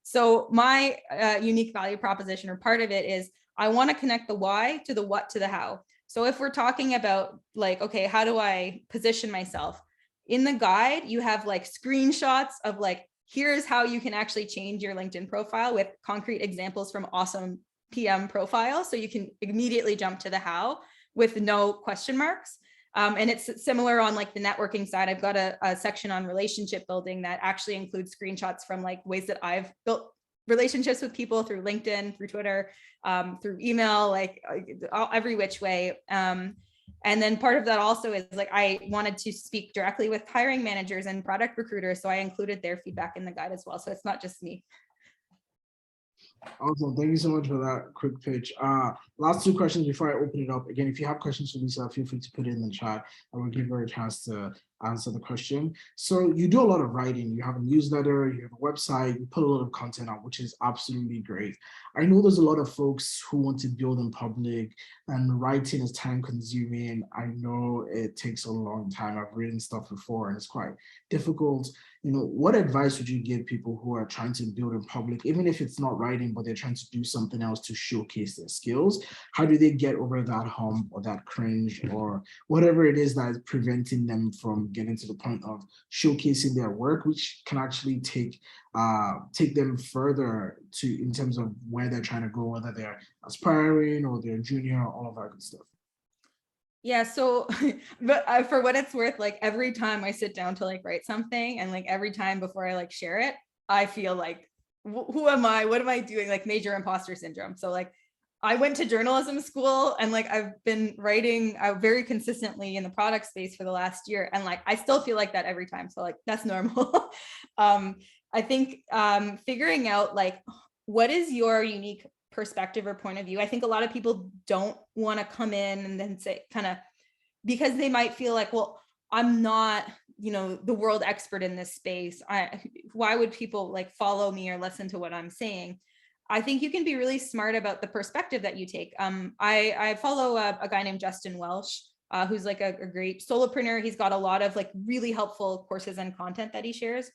So my unique value proposition, or part of it, is I want to connect the why to the what to the how. So if we're talking about like, okay, how do I position myself? In the guide, you have like screenshots of like, here's how you can actually change your LinkedIn profile with concrete examples from awesome PM profiles. So you can immediately jump to the how with no question marks. And it's similar on like the networking side. I've got a section on relationship building that actually includes screenshots from like ways that I've built relationships with people through LinkedIn, through Twitter, through email, like every which way. And then part of that also is like, I wanted to speak directly with hiring managers and product recruiters. So I included their feedback in the guide as well. So it's not just me. Awesome. Thank you so much for that quick pitch. Last two questions before I open it up. Again, if you have questions for Lisa, feel free to put it in the chat. I will give her a chance to answer the question. So you do a lot of writing. You have a newsletter, you have a website, you put a lot of content out, which is absolutely great. I know there's a lot of folks who want to build in public, and writing is time consuming. I know it takes a long time. I've written stuff before and it's quite difficult. You know, what advice would you give people who are trying to build in public, even if it's not writing, but they're trying to do something else to showcase their skills? How do they get over that hump or that cringe or whatever it is that is preventing them from getting to the point of showcasing their work, which can actually take them further to in terms of where they're trying to go, whether they're aspiring or they're junior, all of that good stuff? Yeah, so but for what it's worth, like every time I sit down to like write something, and like every time before I like share it, I feel like, who am I? What am I doing? Like major imposter syndrome. So like I went to journalism school, and like I've been writing very consistently in the product space for the last year, and like I still feel like that every time. So like that's normal. I think figuring out like what is your unique perspective or point of view. I think a lot of people don't want to come in and then say kind of, because they might feel like, well, I'm not, you know, the world expert in this space. Why would people like follow me or listen to what I'm saying? I think you can be really smart about the perspective that you take. I follow a guy named Justin Welsh, who's like a great solopreneur. He's got a lot of like really helpful courses and content that he shares.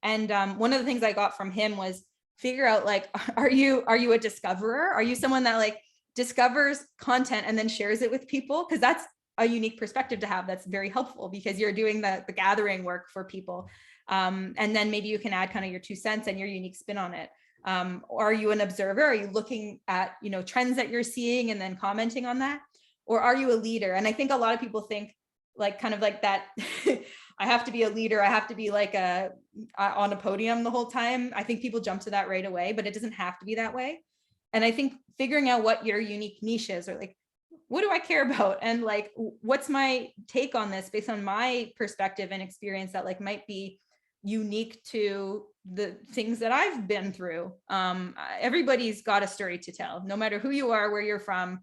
And one of the things I got from him was figure out like, are you a discoverer? Are you someone that like discovers content and then shares it with people? Because that's a unique perspective to have. That's very helpful because you're doing the gathering work for people. And then maybe you can add kind of your 2 cents and your unique spin on it. Or are you an observer? Are you looking at, you know, trends that you're seeing and then commenting on that? Or are you a leader? And I think a lot of people think like kind of like that, I have to be a leader. I have to be like on a podium the whole time. I think people jump to that right away, but it doesn't have to be that way. And I think figuring out what your unique niche is, or like, what do I care about? And like, what's my take on this based on my perspective and experience that like might be unique to the things that I've been through. Everybody's got a story to tell, no matter who you are, where you're from,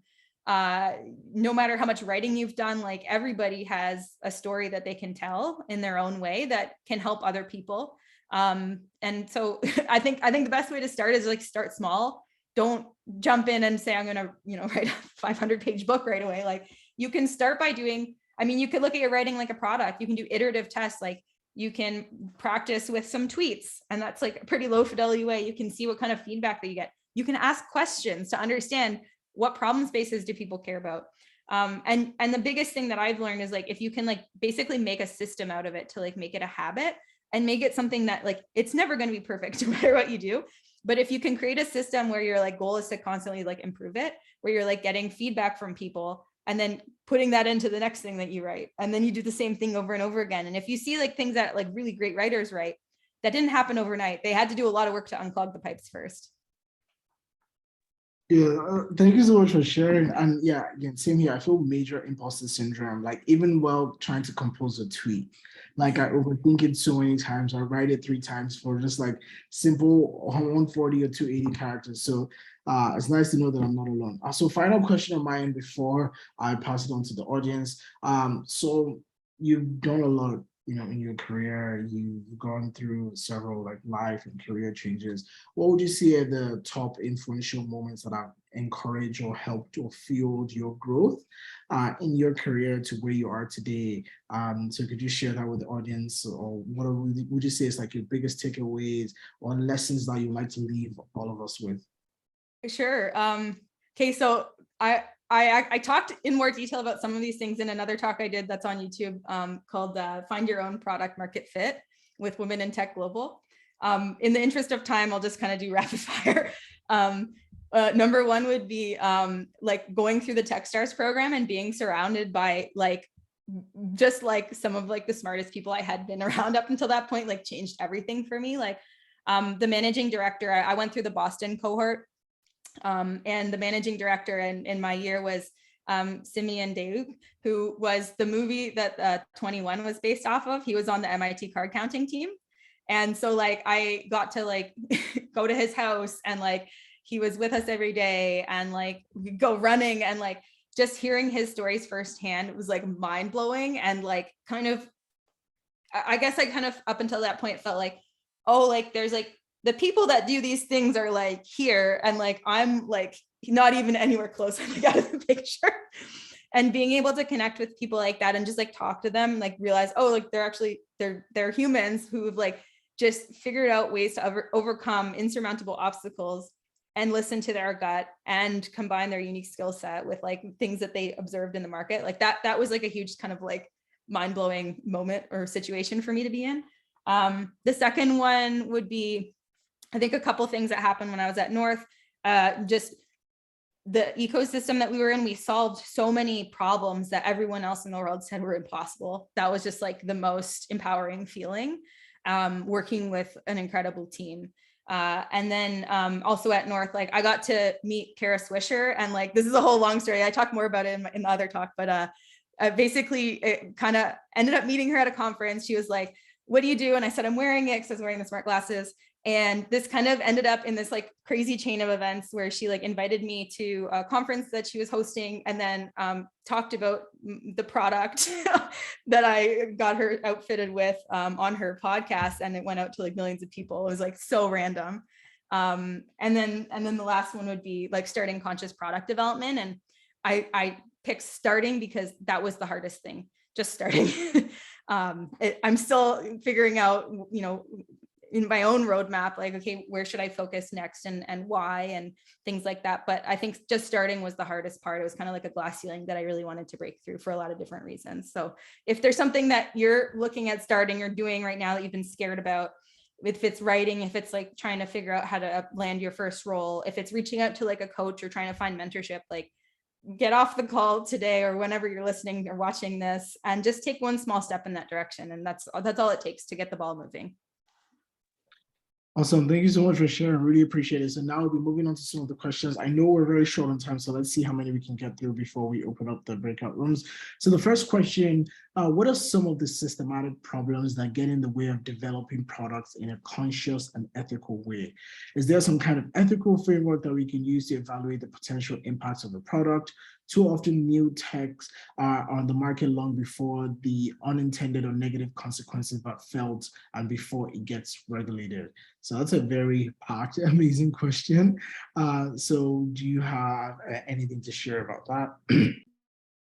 no matter how much writing you've done, like everybody has a story that they can tell in their own way that can help other people. And so I think the best way to start is like start small. Don't jump in and say, I'm going to, you know, write a 500-page book right away. Like you can start by doing, I mean, you could look at your writing like a product. You can do iterative tests. Like you can practice with some tweets, and that's like a pretty low fidelity way. You can see what kind of feedback that you get. You can ask questions to understand what problem spaces do people care about. And the biggest thing that I've learned is like, if you can like basically make a system out of it to like make it a habit and make it something that like, it's never going to be perfect no matter what you do. But if you can create a system where your like goal is to constantly like improve it, where you're like getting feedback from people and then putting that into the next thing that you write, and then you do the same thing over and over again. And if you see like things that like really great writers write, that didn't happen overnight. They had to do a lot of work to unclog the pipes first. Yeah, thank you so much for sharing. And yeah, again, same here. I feel major imposter syndrome. Like even while trying to compose a tweet, like I overthink it so many times. I write it 3 times for just like simple 140 or 280 characters. So it's nice to know that I'm not alone. So final question of mine before I pass it on to the audience. So you've done a lot, in your career. You've gone through several like life and career changes. What would you say are the top influential moments that have encouraged or helped or fueled your growth in your career to where you are today? So could you share that with the audience, or would you say is like your biggest takeaways or lessons that you'd like to leave all of us with? Sure. Okay, so I talked in more detail about some of these things in another talk I did that's on YouTube, called Find Your Own Product Market Fit with Women in Tech Global. In the interest of time, I'll just kind of do rapid fire. Number one would be like going through the Techstars program and being surrounded by like just like some of like the smartest people I had been around up until that point, like changed everything for me. Like the managing director, I went through the Boston cohort, and the managing director in my year was Simeon Deuk, who was the movie that 21 was based off of. He was on the MIT card counting team. And so like I got to like go to his house, and like he was with us every day, and like we go running, and like just hearing his stories firsthand, it was like mind blowing. And like kind of, I guess I kind of up until that point felt like, oh, like there's like the people that do these things are like here, and like I'm like not even anywhere close. I'm like out of the picture. And being able to connect with people like that and just like talk to them, like realize, oh, like they're actually they're humans who've like just figured out ways to overcome insurmountable obstacles and listen to their gut and combine their unique skill set with like things that they observed in the market. Like that was like a huge kind of like mind-blowing moment or situation for me to be in. The second one would be, I think, a couple things that happened when I was at North. Just the ecosystem that we were in, we solved so many problems that everyone else in the world said were impossible. That was just like the most empowering feeling, working with an incredible team. And then also at North, like I got to meet Kara Swisher, and like this is a whole long story. I talk more about it in the other talk, but basically it kind of ended up meeting her at a conference. She was like, what do you do? And I said, I'm wearing it because I was wearing the smart glasses. And this kind of ended up in this like crazy chain of events where she like invited me to a conference that she was hosting, and then talked about the product that I got her outfitted with on her podcast, and it went out to like millions of people. It was like so random. And then the last one would be like starting conscious product development. And I picked starting because that was the hardest thing, just starting. I'm still figuring out, in my own roadmap, like, okay, where should I focus next, and why, and things like that. But I think just starting was the hardest part. It was kind of like a glass ceiling that I really wanted to break through for a lot of different reasons. So if there's something that you're looking at starting or doing right now that you've been scared about, if it's writing, if it's like trying to figure out how to land your first role, if it's reaching out to like a coach or trying to find mentorship, like get off the call today or whenever you're listening or watching this, and just take one small step in that direction. And that's all it takes to get the ball moving. Awesome. Thank you so much for sharing. Really appreciate it. So now we'll be moving on to some of the questions. I know we're very short on time, so let's see how many we can get through before we open up the breakout rooms. So the first question, what are some of the systematic problems that get in the way of developing products in a conscious and ethical way? Is there some kind of ethical framework that we can use to evaluate the potential impacts of the product? Too often new techs are on the market long before the unintended or negative consequences are felt and before it gets regulated. So that's a very packed, amazing question. So do you have anything to share about that?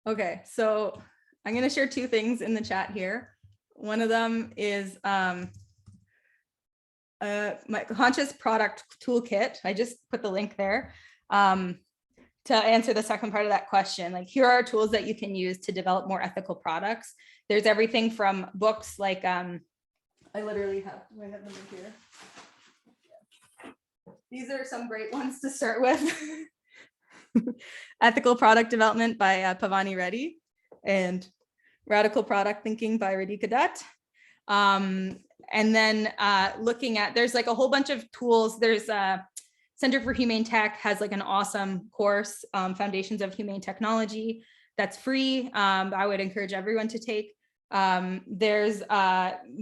Okay, so I'm going to share two things in the chat here. One of them is my conscious product toolkit. I just put the link there. To answer the second part of that question, like here are tools that you can use to develop more ethical products. There's everything from books like, I literally have them here. These are some great ones to start with. Ethical Product Development by Pavani Reddy, and Radical Product Thinking by Radhika Dutt. And then looking at, there's like a whole bunch of tools. There's Center for Humane Tech has like an awesome course, Foundations of Humane Technology, that's free. I would encourage everyone to take. There's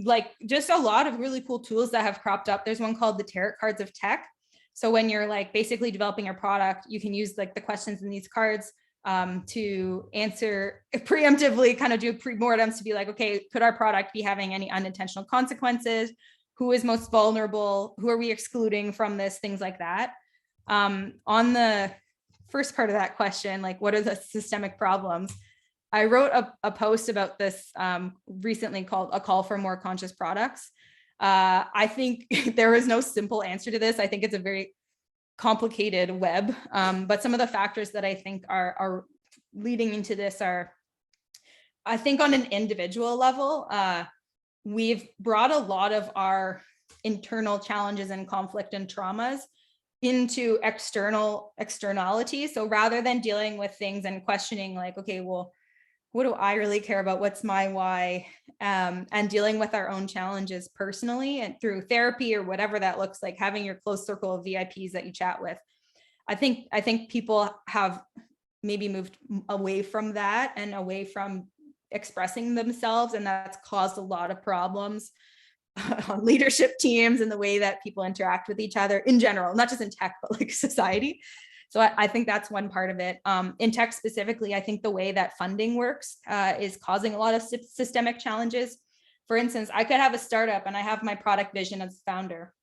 like just a lot of really cool tools that have cropped up. There's one called the Tarot Cards of Tech. So when you're like basically developing your product, you can use like the questions in these cards to answer preemptively, kind of do pre-mortems to be like, okay, could our product be having any unintentional consequences? Who is most vulnerable? Who are we excluding from this? Things like that. On the first part of that question, like what are the systemic problems? I wrote a post about this recently called A Call for More Conscious Products. I think there is no simple answer to this. I think it's a very complicated web, but some of the factors that I think are leading into this are, I think on an individual level, we've brought a lot of our internal challenges and conflict and traumas into externalities. So rather than dealing with things and questioning like, okay, well, what do I really care about? What's my why? And dealing with our own challenges personally and through therapy or whatever that looks like, having your close circle of VIPs that you chat with. I think people have maybe moved away from that and away from expressing themselves, and that's caused a lot of problems on leadership teams and the way that people interact with each other in general, not just in tech, but like society. So I think that's one part of it. In tech specifically, I think the way that funding works is causing a lot of systemic challenges. For instance, I could have a startup and I have my product vision as a founder,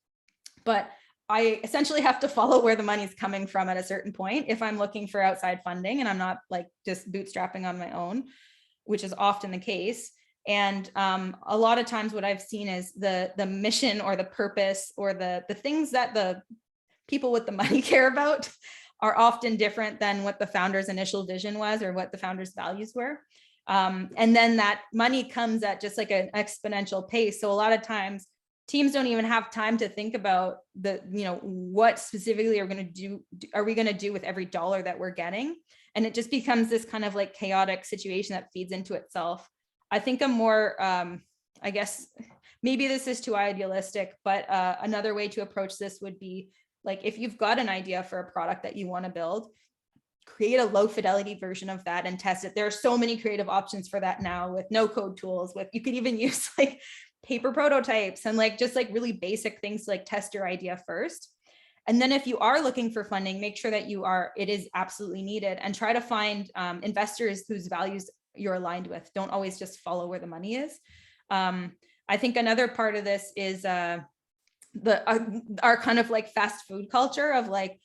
but I essentially have to follow where the money's coming from at a certain point if I'm looking for outside funding and I'm not like just bootstrapping on my own, which is often the case. And a lot of times what I've seen is the mission or the purpose or the things that the people with the money care about are often different than what the founder's initial vision was or what the founder's values were. And then that money comes at just like an exponential pace. So a lot of times teams don't even have time to think about what specifically are we going to do with every dollar that we're getting. And it just becomes this kind of like chaotic situation that feeds into itself. I think a more, I guess, maybe this is too idealistic, but another way to approach this would be like, if you've got an idea for a product that you want to build, create a low fidelity version of that and test it. There are so many creative options for that now with no code tools, you could even use like paper prototypes and like just like really basic things to like test your idea first. And then if you are looking for funding, make sure that it is absolutely needed, and try to find investors whose values you're aligned with. Don't always just follow where the money is. I think another part of this is our kind of like fast food culture of like,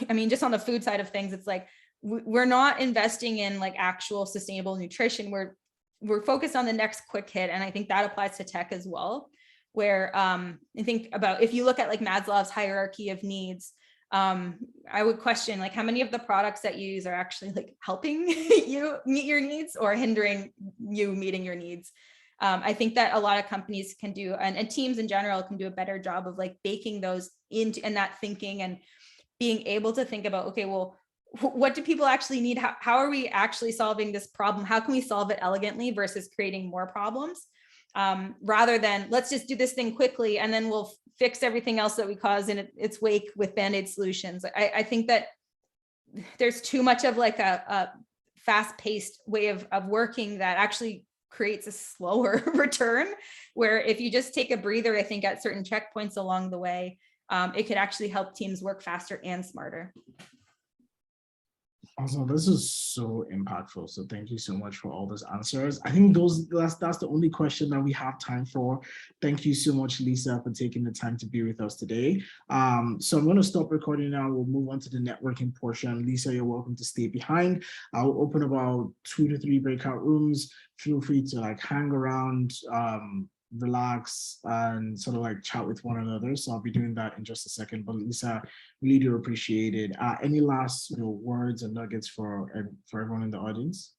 I mean, just on the food side of things, it's like, we're not investing in like actual sustainable nutrition. We're focused on the next quick hit. And I think that applies to tech as well, where I think about, if you look at like Maslow's hierarchy of needs, I would question like how many of the products that you use are actually like helping you meet your needs or hindering you meeting your needs. I think that a lot of companies can do, and teams in general can do a better job of like baking those into and that thinking and being able to think about, okay, well, what do people actually need? How are we actually solving this problem? How can we solve it elegantly versus creating more problems? Rather than let's just do this thing quickly and then we'll fix everything else that we cause in its wake with Band-Aid solutions. I think that there's too much of like a fast-paced way of working that actually creates a slower return, where if you just take a breather, I think at certain checkpoints along the way, it could actually help teams work faster and smarter. Awesome. This is so impactful. So thank you so much for all those answers. I think that's the only question that we have time for. Thank you so much, Lisa, for taking the time to be with us today. So I'm going to stop recording now. We'll move on to the networking portion. Lisa, you're welcome to stay behind. I'll open about 2 to 3 breakout rooms. Feel free to like hang around, relax, and sort of like chat with one another. So I'll be doing that in just a second. But Lisa, really do appreciate it. Any last words and nuggets for everyone in the audience?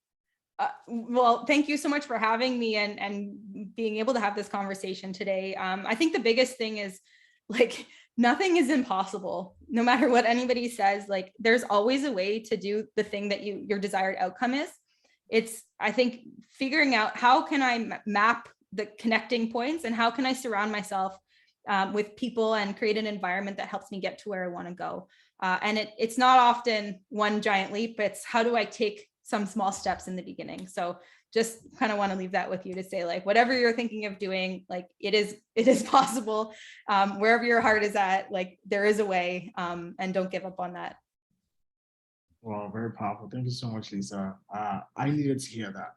Well, thank you so much for having me and being able to have this conversation today. I think the biggest thing is like, nothing is impossible. No matter what anybody says, like there's always a way to do the thing that your desired outcome is. It's, I think, figuring out how can I map the connecting points and how can I surround myself with people and create an environment that helps me get to where I want to go. And it's not often one giant leap. It's how do I take some small steps in the beginning? So just kind of want to leave that with you to say, like, whatever you're thinking of doing, like it is possible. Wherever your heart is at, like there is a way, and don't give up on that. Well, very powerful. Thank you so much, Lisa. I needed to hear that.